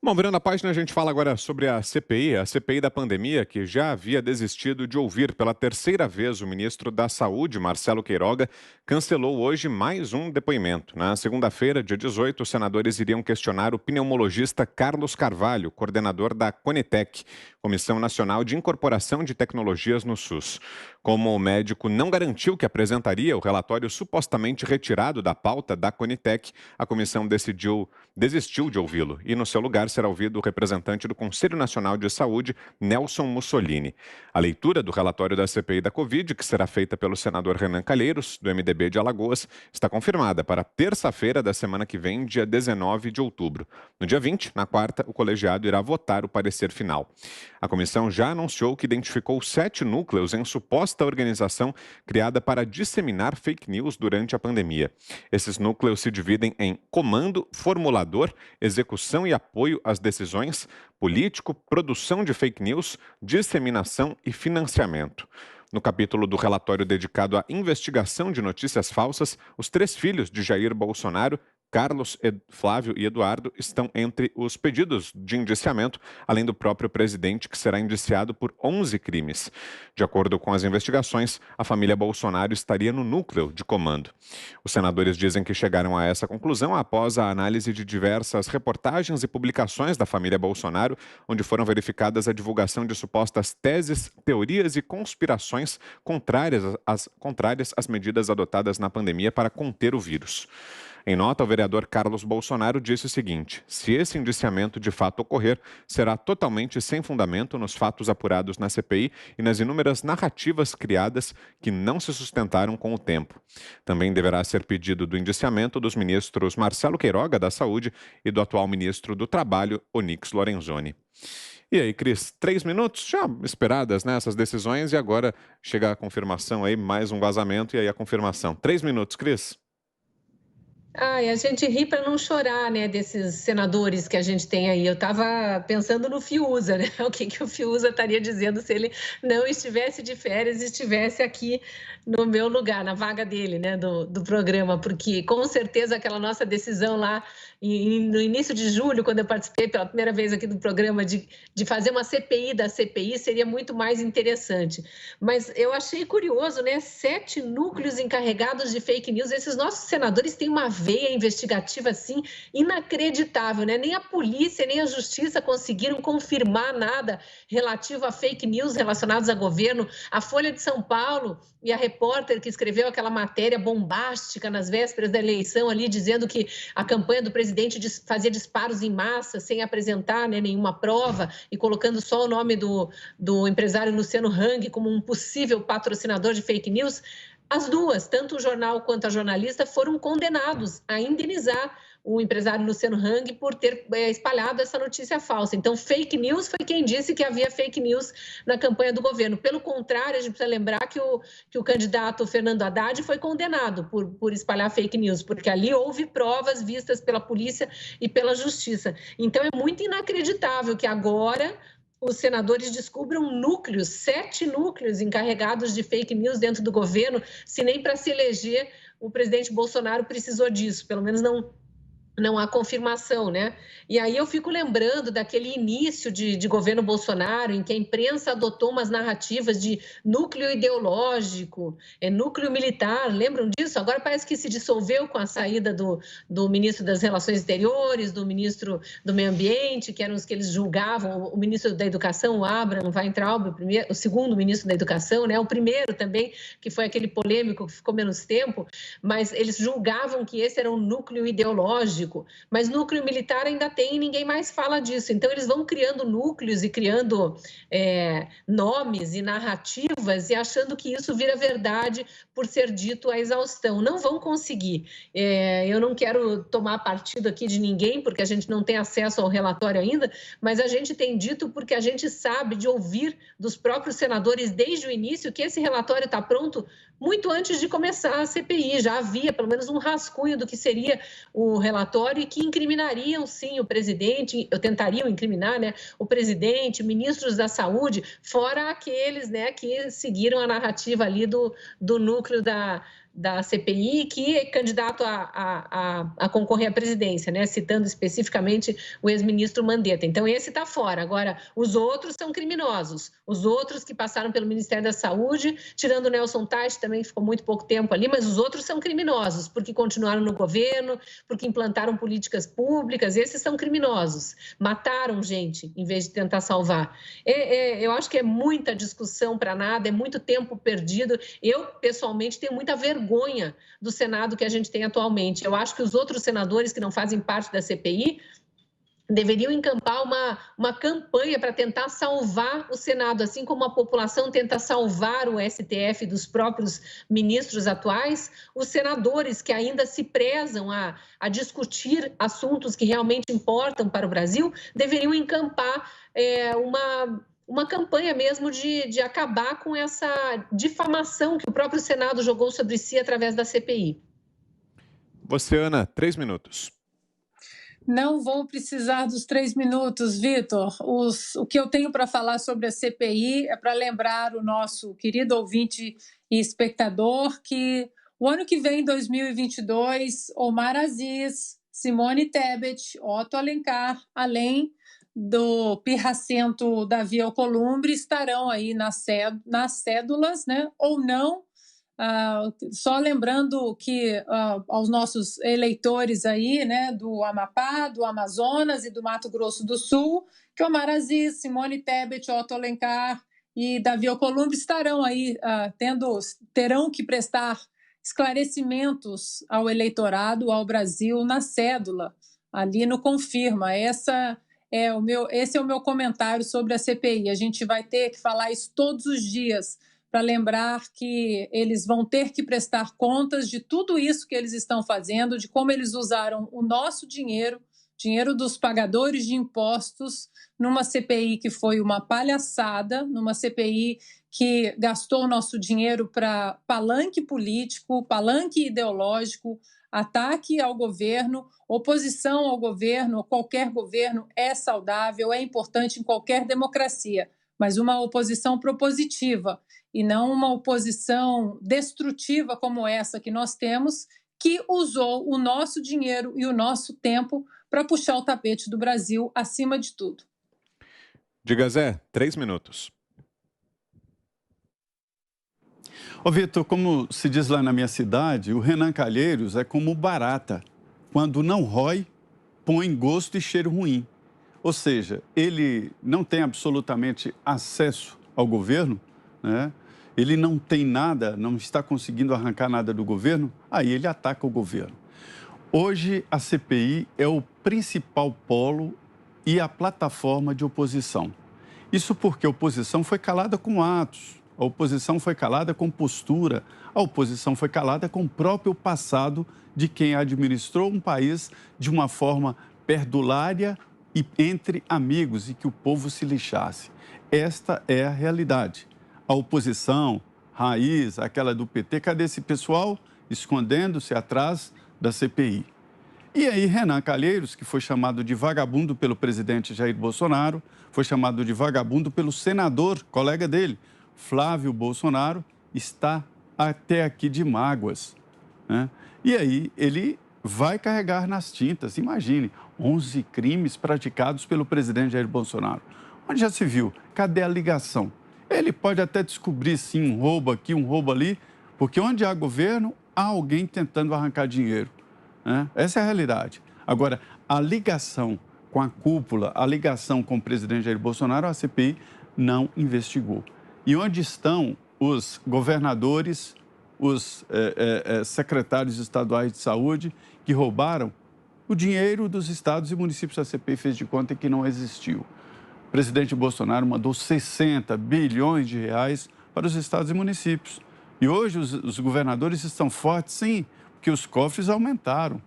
Bom, virando a página, a gente fala agora sobre a CPI da pandemia, que já havia desistido de ouvir pela terceira vez o ministro da Saúde, Marcelo Queiroga, cancelou hoje mais um depoimento. Na segunda-feira, dia 18, os senadores iriam questionar o pneumologista Carlos Carvalho, coordenador da Conitec, Comissão Nacional de Incorporação de Tecnologias no SUS. Como o médico não garantiu que apresentaria o relatório supostamente retirado da pauta da Conitec, a comissão desistiu de ouvi-lo e, no seu lugar, será ouvido o representante do Conselho Nacional de Saúde, Nelson Mussolini. A leitura do relatório da CPI da Covid, que será feita pelo senador Renan Calheiros, do MDB de Alagoas, está confirmada para terça-feira da semana que vem, dia 19 de outubro. No dia 20, na quarta, o colegiado irá votar o parecer final. A comissão já anunciou que identificou 7 núcleos em suposta organização criada para disseminar fake news durante a pandemia. Esses núcleos se dividem em comando, formulador, execução e apoio às decisões, político, produção de fake news, disseminação e financiamento. No capítulo do relatório dedicado à investigação de notícias falsas, os 3 filhos de Jair Bolsonaro, Carlos, Flávio e Eduardo, estão entre os pedidos de indiciamento, além do próprio presidente, que será indiciado por 11 crimes. De acordo com as investigações, a família Bolsonaro estaria no núcleo de comando. Os senadores dizem que chegaram a essa conclusão após a análise de diversas reportagens e publicações da família Bolsonaro, onde foram verificadas a divulgação de supostas teses, teorias e conspirações contrárias às medidas adotadas na pandemia para conter o vírus. Em nota, o vereador Carlos Bolsonaro disse o seguinte: se esse indiciamento de fato ocorrer, será totalmente sem fundamento nos fatos apurados na CPI e nas inúmeras narrativas criadas que não se sustentaram com o tempo. Também deverá ser pedido do indiciamento dos ministros Marcelo Queiroga, da Saúde, e do atual ministro do Trabalho, Onyx Lorenzoni. E aí, Cris, 3 minutos já esperadas, né, essas decisões, e agora chega a confirmação aí, mais um vazamento e aí a confirmação. 3 minutos, Cris. Ai, a gente ri para não chorar, né, desses senadores que a gente tem aí. Eu estava pensando no Fiuza, né? O que que o Fiuza estaria dizendo se ele não estivesse de férias e estivesse aqui no meu lugar, na vaga dele, né, do programa, porque com certeza aquela nossa decisão lá no início de julho, quando eu participei pela primeira vez aqui do programa, de fazer uma CPI da CPI, seria muito mais interessante. Mas eu achei curioso, né? 7 núcleos encarregados de fake news. Esses nossos senadores têm uma veia investigativa assim inacreditável, né? Nem a polícia nem a justiça conseguiram confirmar nada relativo a fake news relacionados a governo. A Folha de São Paulo e a repórter que escreveu aquela matéria bombástica nas vésperas da eleição ali dizendo que a campanha do presidente fazia disparos em massa sem apresentar, né, nenhuma prova e colocando só o nome do empresário Luciano Hang como um possível patrocinador de fake news. As duas, tanto o jornal quanto a jornalista, foram condenados a indenizar o empresário Luciano Hang por ter espalhado essa notícia falsa. Então, fake news foi quem disse que havia fake news na campanha do governo. Pelo contrário, a gente precisa lembrar que o candidato Fernando Haddad foi condenado por espalhar fake news, porque ali houve provas vistas pela polícia e pela justiça. Então, é muito inacreditável que agora os senadores descubram núcleos, 7 núcleos encarregados de fake news dentro do governo, se nem para se eleger o presidente Bolsonaro precisou disso, pelo menos não há confirmação, né? E aí eu fico lembrando daquele início de governo Bolsonaro, em que a imprensa adotou umas narrativas de núcleo ideológico, núcleo militar, lembram disso? Agora parece que se dissolveu com a saída do ministro das Relações Exteriores, do ministro do Meio Ambiente, que eram os que eles julgavam, o ministro da Educação, o Abraham Weintraub, o segundo ministro da Educação, né? O primeiro também, que foi aquele polêmico que ficou menos tempo, mas eles julgavam que esse era um núcleo ideológico. Mas núcleo militar ainda tem e ninguém mais fala disso. Então, eles vão criando núcleos e criando nomes e narrativas e achando que isso vira verdade por ser dito à exaustão. Não vão conseguir. Eu não quero tomar partido aqui de ninguém, porque a gente não tem acesso ao relatório ainda, mas a gente tem dito porque a gente sabe de ouvir dos próprios senadores desde o início que esse relatório está pronto muito antes de começar a CPI. Já havia pelo menos um rascunho do que seria o relatório e que incriminariam, sim, o presidente, tentariam incriminar, né, o presidente, ministros da saúde, fora aqueles, né, que seguiram a narrativa ali do núcleo da CPI, que é candidato a concorrer à presidência, né? Citando especificamente o ex-ministro Mandetta. Então, esse está fora. Agora, os outros são criminosos. Os outros que passaram pelo Ministério da Saúde, tirando o Nelson Teich, também ficou muito pouco tempo ali, mas os outros são criminosos, porque continuaram no governo, porque implantaram políticas públicas. Esses são criminosos. Mataram gente, em vez de tentar salvar. Eu acho que é muita discussão para nada, é muito tempo perdido. Eu, pessoalmente, tenho muita vergonha do Senado que a gente tem atualmente. Eu acho que os outros senadores que não fazem parte da CPI deveriam encampar uma campanha para tentar salvar o Senado, assim como a população tenta salvar o STF dos próprios ministros atuais, os senadores que ainda se prezam a discutir assuntos que realmente importam para o Brasil, deveriam encampar uma campanha mesmo de acabar com essa difamação que o próprio Senado jogou sobre si através da CPI. Você, Ana, 3 minutos. Não vou precisar dos 3 minutos, Vitor. O que eu tenho para falar sobre a CPI é para lembrar o nosso querido ouvinte e espectador que o ano que vem, 2022, Omar Aziz, Simone Tebet, Otto Alencar, além do pirracento Davi Alcolumbre, estarão aí nas cédulas, né? Ou não. Só lembrando que aos nossos eleitores aí, né, do Amapá, do Amazonas e do Mato Grosso do Sul, que Omar Aziz, Simone Tebet, Otto Alencar e Davi Alcolumbre estarão aí, terão que prestar esclarecimentos ao eleitorado, ao Brasil, na cédula, ali no Confirma. Esse é o meu comentário sobre a CPI. A gente vai ter que falar isso todos os dias, para lembrar que eles vão ter que prestar contas de tudo isso que eles estão fazendo, de como eles usaram o nosso dinheiro, dinheiro dos pagadores de impostos, numa CPI que foi uma palhaçada, numa CPI que gastou o nosso dinheiro para palanque político, palanque ideológico, ataque ao governo, oposição ao governo, qualquer governo é saudável, é importante em qualquer democracia, mas uma oposição propositiva e não uma oposição destrutiva como essa que nós temos, que usou o nosso dinheiro e o nosso tempo para puxar o tapete do Brasil acima de tudo. Diga, Zé, 3 minutos. Ô Vitor, como se diz lá na minha cidade, o Renan Calheiros é como barata. Quando não rói, põe gosto e cheiro ruim. Ou seja, ele não tem absolutamente acesso ao governo, né? Ele não tem nada, não está conseguindo arrancar nada do governo, aí ele ataca o governo. Hoje, a CPI é o principal polo e a plataforma de oposição. Isso porque a oposição foi calada com atos, a oposição foi calada com postura, a oposição foi calada com o próprio passado de quem administrou um país de uma forma perdulária e entre amigos e que o povo se lixasse. Esta é a realidade. A oposição, raiz, aquela do PT, cadê esse pessoal escondendo-se atrás da CPI? E aí Renan Calheiros, que foi chamado de vagabundo pelo presidente Jair Bolsonaro, foi chamado de vagabundo pelo senador, colega dele, Flávio Bolsonaro, está até aqui de mágoas, né? E aí ele vai carregar nas tintas, imagine, 11 crimes praticados pelo presidente Jair Bolsonaro. Onde já se viu? Cadê a ligação? Ele pode até descobrir, sim, um roubo aqui, um roubo ali, porque onde há governo, há alguém tentando arrancar dinheiro, né? Essa é a realidade. Agora, a ligação com a cúpula, a ligação com o presidente Jair Bolsonaro, a CPI não investigou. E onde estão os governadores, os secretários estaduais de saúde que roubaram o dinheiro dos estados e municípios? A CPI fez de conta que não existiu. O presidente Bolsonaro mandou 60 bilhões de reais para os estados e municípios. E hoje os governadores estão fortes, sim, porque os cofres aumentaram.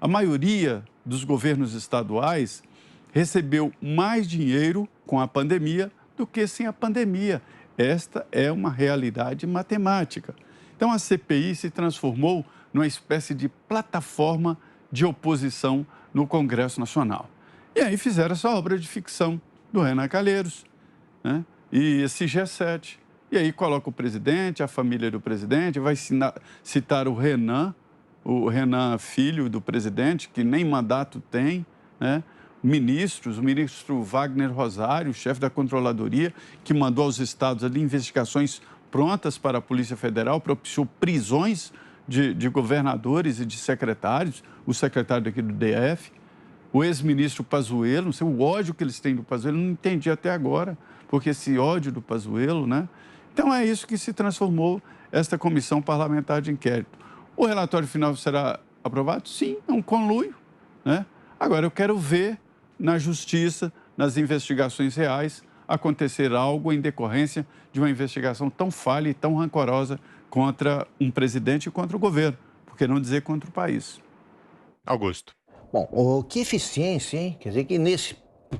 A maioria dos governos estaduais recebeu mais dinheiro com a pandemia do que sem a pandemia. Esta é uma realidade matemática. Então, a CPI se transformou numa espécie de plataforma de oposição no Congresso Nacional. E aí fizeram essa obra de ficção do Renan Calheiros, né? E esse G7. E aí coloca o presidente, a família do presidente, vai citar o Renan filho do presidente, que nem mandato tem, né? Ministros, o ministro Wagner Rosário, chefe da Controladoria, que mandou aos estados ali investigações prontas para a Polícia Federal, propiciou prisões de governadores e de secretários, o secretário daqui do DF, o ex-ministro Pazuello, não sei, o ódio que eles têm do Pazuello, não entendi até agora, porque esse ódio do Pazuello, né? Então é isso que se transformou esta comissão parlamentar de inquérito. O relatório final será aprovado? Sim, é um conluio, né? Agora eu quero ver na justiça, nas investigações reais, acontecer algo em decorrência de uma investigação tão falha e tão rancorosa contra um presidente e contra o governo, por que não dizer contra o país. Augusto. Bom, que eficiência, hein? Quer dizer que nesse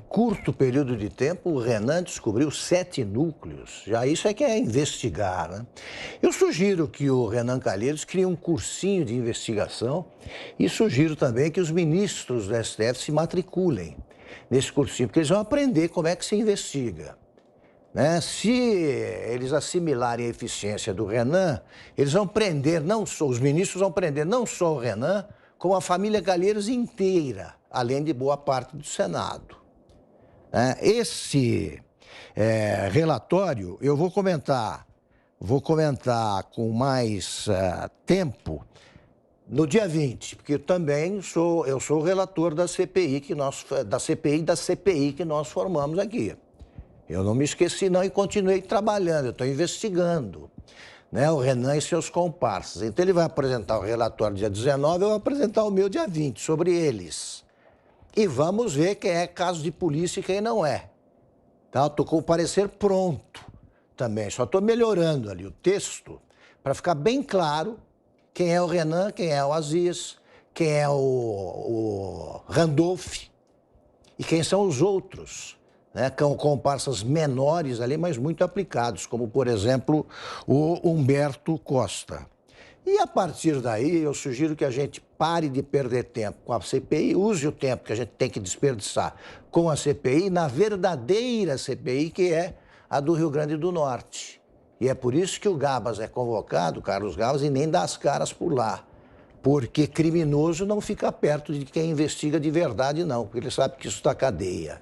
curto período de tempo, o Renan descobriu 7 núcleos. Já isso é que é investigar, né? Eu sugiro que o Renan Calheiros crie um cursinho de investigação e sugiro também que os ministros do STF se matriculem nesse cursinho, porque eles vão aprender como é que se investiga, né? Se eles assimilarem a eficiência do Renan, eles vão prender, os ministros vão prender não só o Renan, como a família Calheiros inteira, além de boa parte do Senado. Esse relatório eu vou comentar com mais tempo no dia 20, porque eu também sou o relator da CPI da CPI que nós formamos aqui. Eu não me esqueci não e continuei trabalhando, eu estou investigando, né, o Renan e seus comparsas. Então ele vai apresentar o relatório dia 19, eu vou apresentar o meu dia 20 sobre eles. E vamos ver quem é caso de polícia e quem não é. Tá? Estou com o parecer pronto também, só estou melhorando ali o texto para ficar bem claro quem é o Renan, quem é o Aziz, quem é o Randolph e quem são os outros, né? Com comparsas menores ali, mas muito aplicados, como, por exemplo, o Humberto Costa. E a partir daí, eu sugiro que a gente pare de perder tempo com a CPI, use o tempo que a gente tem que desperdiçar com a CPI, na verdadeira CPI, que é a do Rio Grande do Norte. E é por isso que o Gabas é convocado, Carlos Gabas, e nem dá as caras por lá. Porque criminoso não fica perto de quem investiga de verdade, não, porque ele sabe que isso está cadeia.